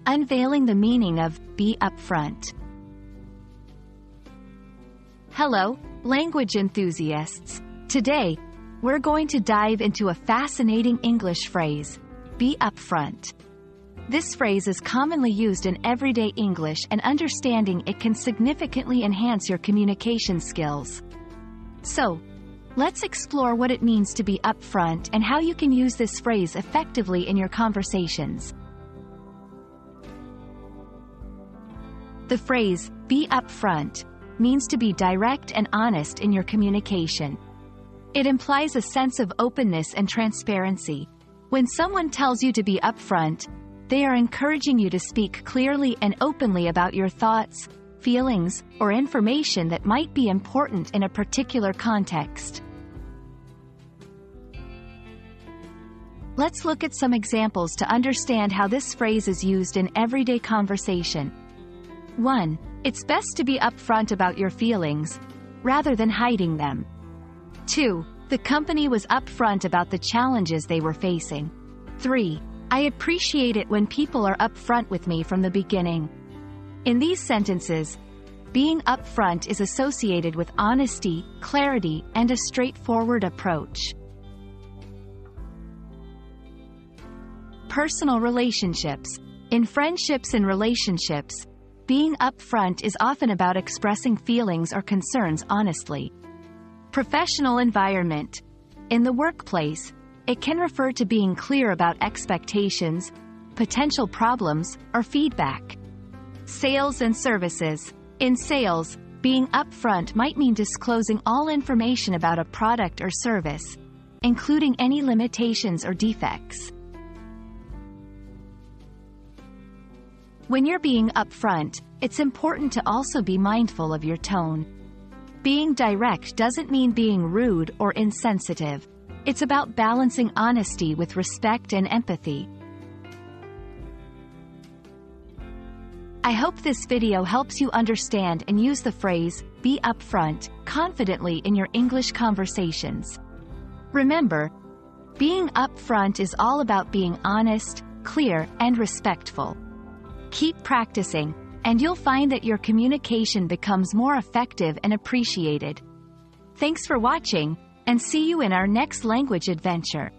Unveiling the meaning of be upfront. Hello, language enthusiasts. Today, we're going to dive into a fascinating English phrase, be upfront. This phrase is commonly used in everyday English, and understanding it can significantly enhance your communication skills. So, let's explore what it means to be upfront and how you can use this phrase effectively in your conversations. The phrase, be upfront, means to be direct and honest in your communication. It implies a sense of openness and transparency. When someone tells you to be upfront, they are encouraging you to speak clearly and openly about your thoughts, feelings, or information that might be important in a particular context. Let's look at some examples to understand how this phrase is used in everyday conversation. 1. It's best to be upfront about your feelings, rather than hiding them. 2. The company was upfront about the challenges they were facing. 3. I appreciate it when people are upfront with me from the beginning. In these sentences, being upfront is associated with honesty, clarity, and a straightforward approach. Personal relationships. In friendships and relationships, being upfront is often about expressing feelings or concerns honestly. Professional environment. In the workplace, it can refer to being clear about expectations, potential problems, or feedback. Sales and services. In sales, being upfront might mean disclosing all information about a product or service, including any limitations or defects. When you're being upfront, it's important to also be mindful of your tone. Being direct doesn't mean being rude or insensitive. It's about balancing honesty with respect and empathy. I hope this video helps you understand and use the phrase, be upfront, confidently in your English conversations. Remember, being upfront is all about being honest, clear, and respectful. Keep practicing, and you'll find that your communication becomes more effective and appreciated. Thanks for watching, and see you in our next language adventure.